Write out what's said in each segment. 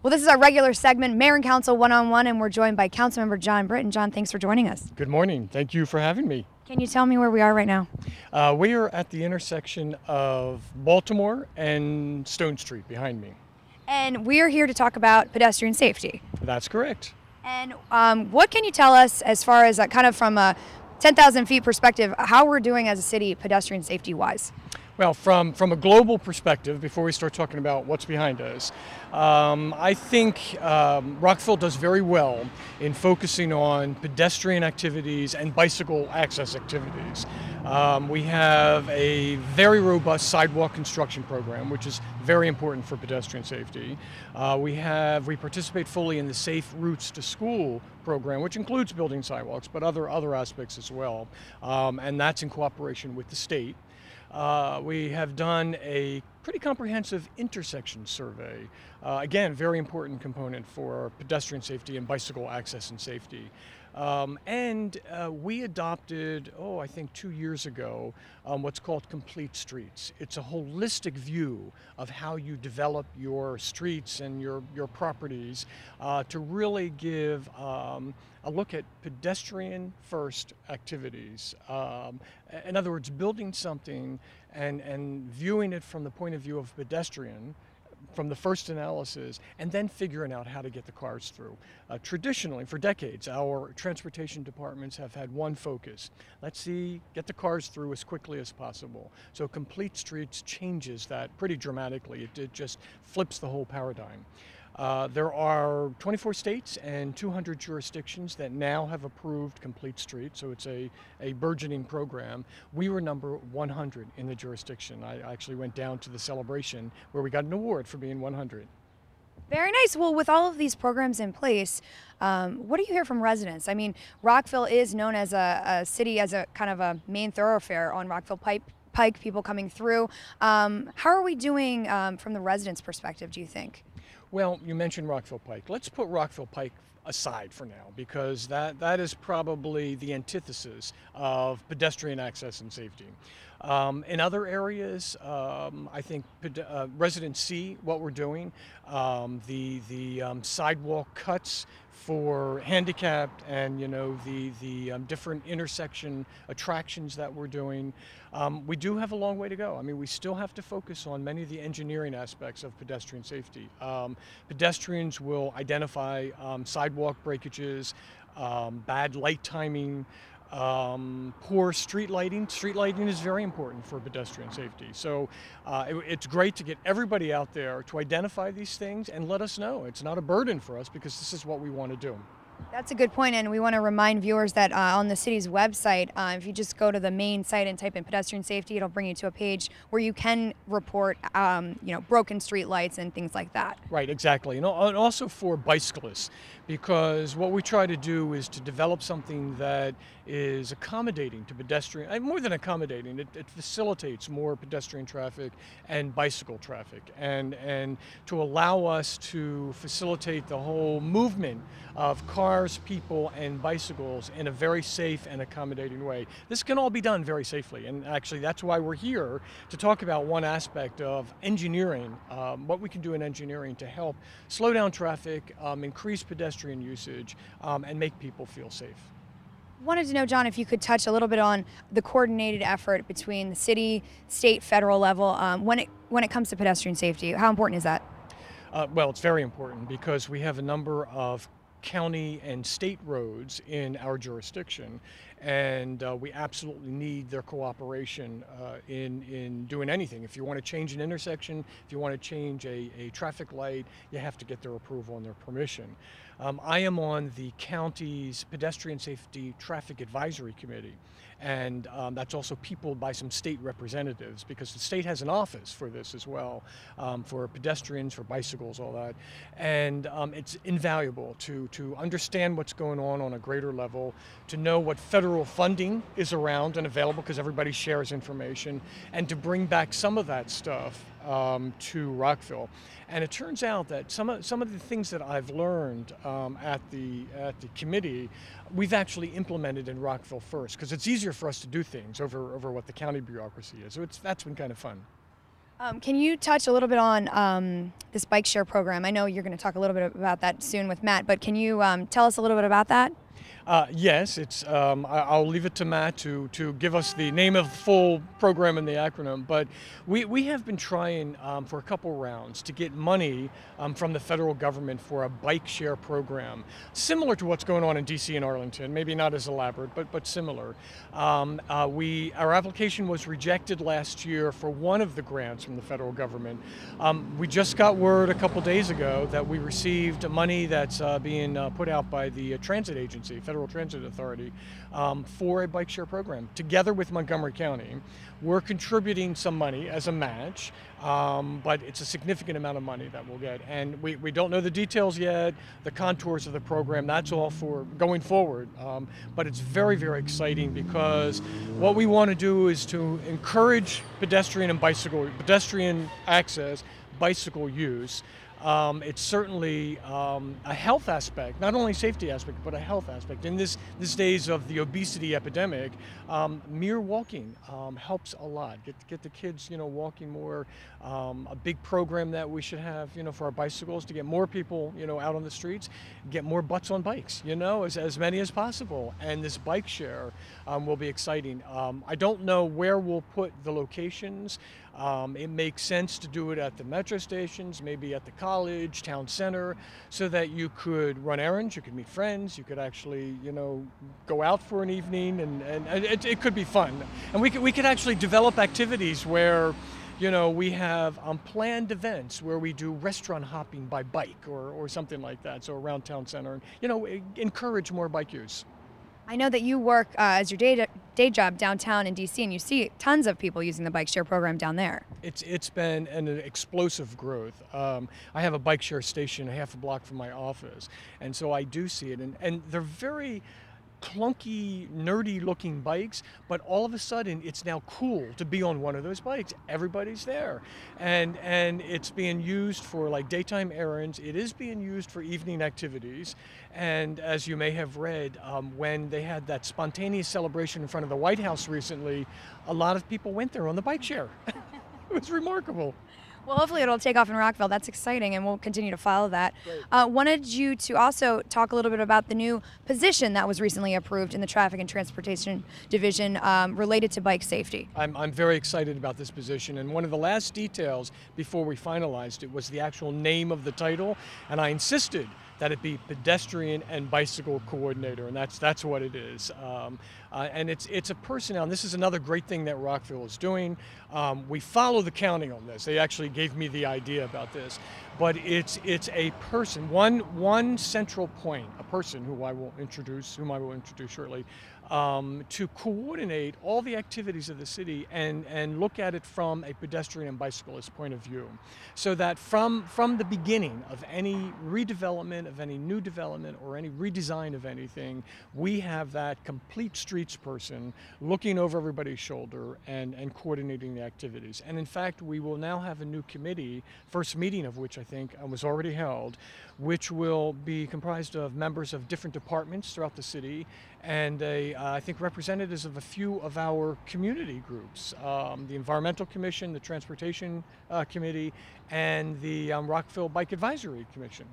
Well, this is our regular segment, Mayor and Council One-on-One, and we're joined by Councilmember John Britton. John, thanks for joining us. Good morning. Thank you for having me. Can you tell me where we are right now? We are at the intersection of Baltimore and Stone Street behind me. And we are here to talk about pedestrian safety. That's correct. And what can you tell us as far as kind of from a 10,000 feet perspective, how we're doing as a city pedestrian safety wise? Well, from a global perspective, before we start talking about what's behind us, I think Rockville does very well in focusing on pedestrian activities and bicycle access activities. We have a very robust sidewalk construction program, which is very important for pedestrian safety. We participate fully in the Safe Routes to School program, which includes building sidewalks, but other aspects as well, and that's in cooperation with the state. We have done a pretty comprehensive intersection survey. Again, very important component for pedestrian safety and bicycle access and safety. We adopted, I think 2 years ago, what's called Complete Streets. It's a holistic view of how you develop your streets and your properties to really give a look at pedestrian first activities. In other words, building something and viewing it from the point of view of pedestrian from the first analysis, and then figuring out how to get the cars through. Traditionally, for decades, our transportation departments have had one focus. Let's get the cars through as quickly as possible. So Complete Streets changes that pretty dramatically. It just flips the whole paradigm. There are 24 states and 200 jurisdictions that now have approved Complete Streets, so it's a burgeoning program. We were number 100 in the jurisdiction. I actually went down to the celebration where we got an award for being 100. Very nice. Well, with all of these programs in place, what do you hear from residents? I mean, Rockville is known as a city, as a kind of a main thoroughfare on Rockville Pike, people coming through. How are we doing from the residents' perspective, do you think? Well, you mentioned Rockville Pike. Let's put Rockville Pike aside for now, because that is probably the antithesis of pedestrian access and safety. In other areas, I think residents see what we're doing. The sidewalk cuts for handicapped and the different intersection attractions that we're doing. We do have a long way to go. I mean, we still have to focus on many of the engineering aspects of pedestrian safety. Pedestrians will identify sidewalk breakages, bad light timing, poor street lighting. Street lighting is very important for pedestrian safety. So it's great to get everybody out there to identify these things and let us know. It's not a burden for us because this is what we want to do. That's a good point, and we want to remind viewers that on the city's website, if you just go to the main site and type in pedestrian safety, it'll bring you to a page where you can report, broken street lights and things like that. Right, exactly, and also for bicyclists, because what we try to do is to develop something that is accommodating to pedestrian, and more than accommodating, it facilitates more pedestrian traffic and bicycle traffic, and to allow us to facilitate the whole movement of cars, people, and bicycles in a very safe and accommodating way. This can all be done very safely, and actually that's why we're here to talk about one aspect of engineering, what we can do in engineering to help slow down traffic, increase pedestrian usage, and make people feel safe. Wanted to know, John, if you could touch a little bit on the coordinated effort between the city, state, federal level when it comes to pedestrian safety. How important is that? Well, it's very important because we have a number of county and state roads in our jurisdiction, and we absolutely need their cooperation in doing anything. If you want to change an intersection, if you want to change a traffic light, you have to get their approval and their permission. I am on the county's Pedestrian Safety Traffic Advisory Committee, and that's also peopled by some state representatives, because the state has an office for this as well, for pedestrians, for bicycles, all that. And it's invaluable to understand what's going on a greater level, to know what federal funding is around and available, because everybody shares information, and to bring back some of that stuff to Rockville. And it turns out that some of the things that I've learned at the committee, we've actually implemented in Rockville first, because it's easier for us to do things over what the county bureaucracy is. So that's been kind of fun. Can you touch a little bit on this bike share program? I know you're going to talk a little bit about that soon with Matt, but can you tell us a little bit about that? Yes, I'll leave it to Matt to give us the name of the full program and the acronym, but we have been trying for a couple rounds to get money from the federal government for a bike share program, similar to what's going on in DC and Arlington, maybe not as elaborate, but similar. Our application was rejected last year for one of the grants from the federal government. We just got word a couple days ago that we received money that's being put out by the transit agency, Federal Transit Authority, for a bike share program. Together with Montgomery County, we're contributing some money as a match, but it's a significant amount of money that we'll get. And we don't know the details yet, the contours of the program, that's all for going forward. But it's very, very exciting because what we want to do is to encourage pedestrian access, bicycle use. It's certainly a health aspect, not only safety aspect, but a health aspect. In this days of the obesity epidemic, mere walking helps a lot. Get the kids, walking more. A big program that we should have, for our bicycles to get more people, out on the streets, get more butts on bikes, as many as possible. And this bike share will be exciting. I don't know where we'll put the locations. It makes sense to do it at the metro stations, maybe at the college, town center, so that you could run errands, you could meet friends, you could actually, go out for an evening, and it could be fun. And we could actually develop activities where, we have planned events where we do restaurant hopping by bike or something like that, so around town center, and, encourage more bike use. I know that you work as your day job downtown in DC, and you see tons of people using the bike share program down there. It's been an explosive growth. I have a bike share station a half a block from my office, and so I do see it, and they're very clunky, nerdy looking bikes, but all of a sudden it's now cool to be on one of those bikes. Everybody's there, and it's being used for like daytime errands. It is being used for evening activities, and as you may have read, when they had that spontaneous celebration in front of the White House recently, a lot of people went there on the bike share. It was remarkable. Well, hopefully it'll take off in Rockville. That's exciting, and we'll continue to follow that. Wanted you to also talk a little bit about the new position that was recently approved in the Traffic and Transportation Division related to bike safety. I'm very excited about this position, and one of the last details before we finalized it was the actual name of the title, and I insisted that it be Pedestrian and Bicycle Coordinator, and that's what it is. And it's a personnel, and this is another great thing that Rockville is doing. We follow the county on this. They actually gave me the idea about this, but it's a person, one central point, a person whom I will introduce shortly, to coordinate all the activities of the city and look at it from a pedestrian and bicyclist point of view, so that from the beginning of any redevelopment, of any new development, or any redesign of anything, we have that complete streets person looking over everybody's shoulder and coordinating the activities. And in fact, we will now have a new committee, first meeting of which I think was already held, which will be comprised of members of different departments throughout the city, and I think representatives of a few of our community groups, the Environmental Commission, the Transportation Committee, and the Rockville Bike Advisory Commission.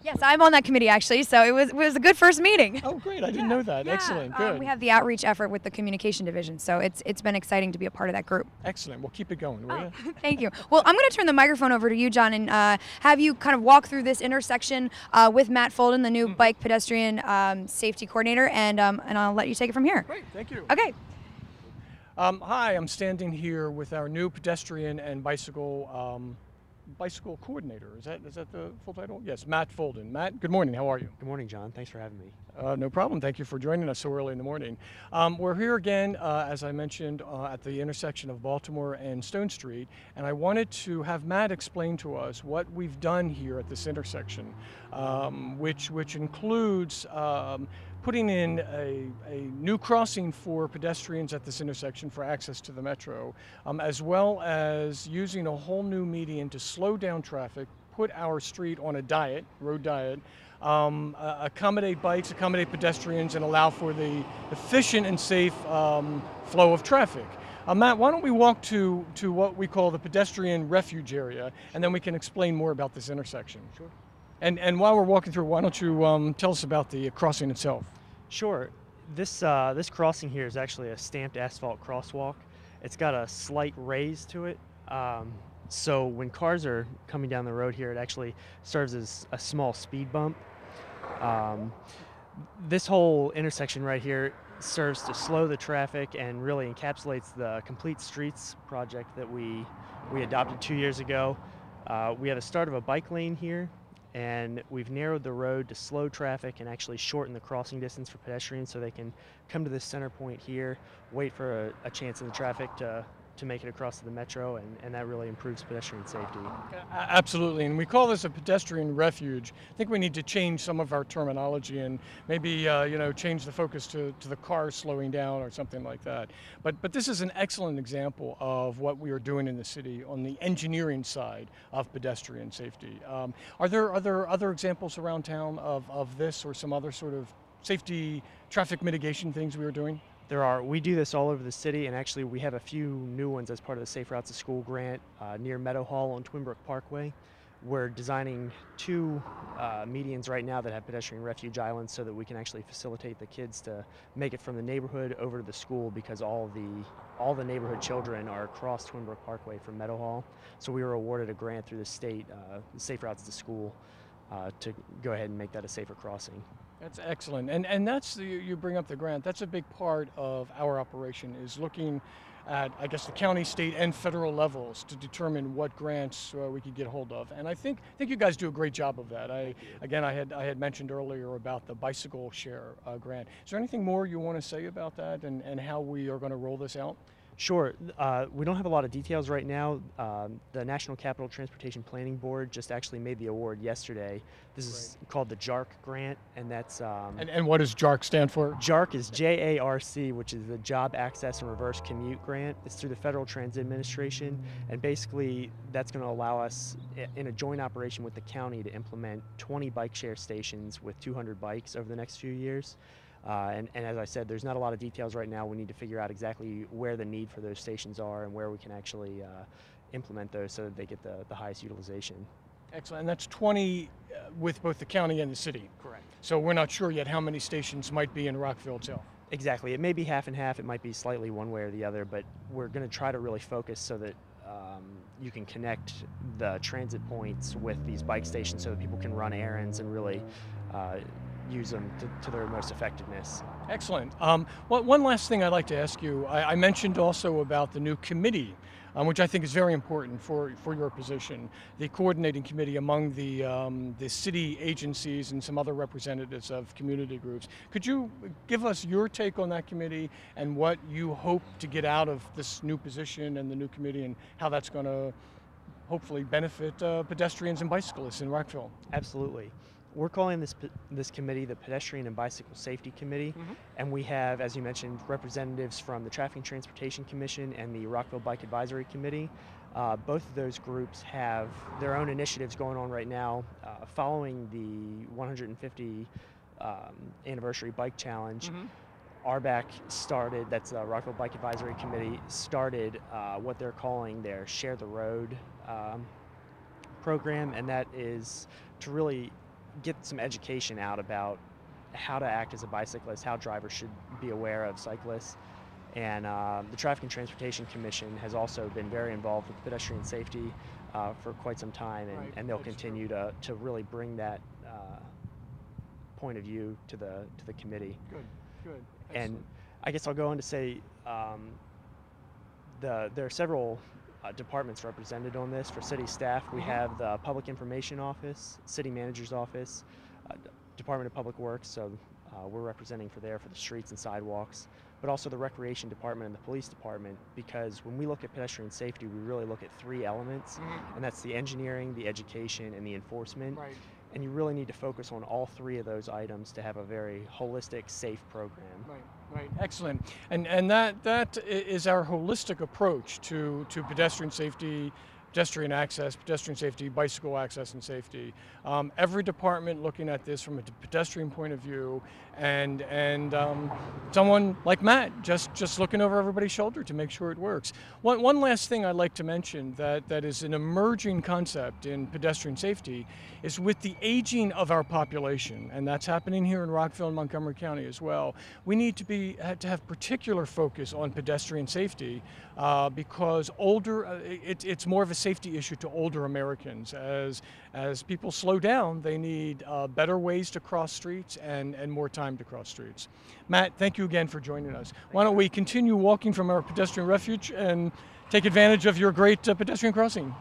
Yes, I'm on that committee actually, so it was a good first meeting. Oh, great! I didn't know that. Yeah. Excellent, good. We have the outreach effort with the communication division, so it's been exciting to be a part of that group. Excellent. Well, keep it going, will you? Thank you. Well, I'm going to turn the microphone over to you, John, and have you kind of walk through this intersection with Matt Folden, the new bike pedestrian safety coordinator, and I'll let you take it from here. Great. Thank you. Okay. Hi, I'm standing here with our new pedestrian and bicycle coordinator. Is that the full title? Yes, Matt Folden. Matt, good morning. How are you? Good morning, John. Thanks for having me. No problem. Thank you for joining us so early in the morning. We're here again, as I mentioned, at the intersection of Baltimore and Stone Street, and I wanted to have Matt explain to us what we've done here at this intersection, which includes putting in a new crossing for pedestrians at this intersection for access to the metro, as well as using a whole new median to slow down traffic, put our street on a road diet, accommodate bikes, accommodate pedestrians, and allow for the efficient and safe flow of traffic. Matt, why don't we walk to what we call the Pedestrian Refuge area, and then we can explain more about this intersection. Sure. And while we're walking through, why don't you tell us about the crossing itself? Sure. This crossing here is actually a stamped asphalt crosswalk. It's got a slight raise to it. So when cars are coming down the road here, it actually serves as a small speed bump. This whole intersection right here serves to slow the traffic and really encapsulates the Complete Streets project that we adopted 2 years ago. We have a start of a bike lane here, and we've narrowed the road to slow traffic and actually shorten the crossing distance for pedestrians so they can come to this center point here, wait for a chance in the traffic to make it across to the metro, and that really improves pedestrian safety. Absolutely, and we call this a pedestrian refuge. I think we need to change some of our terminology and maybe change the focus to the car slowing down or something like that. But this is an excellent example of what we are doing in the city on the engineering side of pedestrian safety. Are there other examples around town of this or some other sort of safety traffic mitigation things we are doing? There are. We do this all over the city, and actually we have a few new ones as part of the Safe Routes to School grant near Meadow Hall on Twin Brook Parkway. We're designing two medians right now that have pedestrian refuge islands so that we can actually facilitate the kids to make it from the neighborhood over to the school, because all the neighborhood children are across Twin Brook Parkway from Meadow Hall. So we were awarded a grant through the state, Safe Routes to School, to go ahead and make that a safer crossing. That's excellent, and that's you bring up the grant. That's a big part of our operation, is looking at, I guess, the county, state, and federal levels to determine what grants we could get hold of. And I think you guys do a great job of that. I had mentioned earlier about the bicycle share grant. Is there anything more you want to say about that and how we are going to roll this out? Sure. We don't have a lot of details right now. The National Capital Transportation Planning Board just actually made the award yesterday. This is called the JARC grant, and that's... And what does JARC stand for? JARC is JARC, which is the Job Access and Reverse Commute Grant. It's through the Federal Transit Administration, and basically that's going to allow us, in a joint operation with the county, to implement 20 bike share stations with 200 bikes over the next few years. And as I said, there's not a lot of details right now. We need to figure out exactly where the need for those stations are and where we can actually implement those so that they get the highest utilization. Excellent. And that's 20 with both the county and the city. Correct. So we're not sure yet how many stations might be in Rockville itself. Exactly. It may be half and half. It might be slightly one way or the other, but we're going to try to really focus so that you can connect the transit points with these bike stations so that people can run errands and really use them to their most effectiveness. Excellent. One last thing I'd like to ask you. I mentioned also about the new committee, which I think is very important for your position, the coordinating committee among the city agencies and some other representatives of community groups. Could you give us your take on that committee and what you hope to get out of this new position and the new committee, and how that's going to hopefully benefit pedestrians and bicyclists in Rockville? Absolutely. We're calling this committee the Pedestrian and Bicycle Safety Committee, and we have, as you mentioned, representatives from the Traffic and Transportation Commission and the Rockville Bike Advisory Committee. Both of those groups have their own initiatives going on right now. Following the 150 anniversary bike challenge, RBAC started, that's the Rockville Bike Advisory Committee, started what they're calling their Share the Road program, and that is to really get some education out about how to act as a bicyclist, how drivers should be aware of cyclists. And the Traffic and Transportation Commission has also been very involved with pedestrian safety for quite some time, and they'll continue to really bring that point of view to the committee. Good. And I guess I'll go on to say there are several departments represented on this. For city staff, we have the Public Information Office, City Manager's Office, Department of Public Works, so we're representing for the streets and sidewalks, but also the Recreation Department and the Police Department, because when we look at pedestrian safety, we really look at three elements, and that's the engineering, the education, and the enforcement. Right. And you really need to focus on all three of those items to have a very holistic, safe program. Right. Excellent. And that is our holistic approach to pedestrian safety, pedestrian access, pedestrian safety, bicycle access and safety. Every department looking at this from a pedestrian point of view, and someone like Matt just looking over everybody's shoulder to make sure it works. One last thing I'd like to mention that is an emerging concept in pedestrian safety is with the aging of our population, and that's happening here in Rockville and Montgomery County as well. We need to have particular focus on pedestrian safety because it's more of a safety issue to older Americans. As people slow down, they need better ways to cross streets and more time to cross streets. Matt, thank you again for joining us. Why don't we continue walking from our pedestrian refuge and take advantage of your great pedestrian crossing.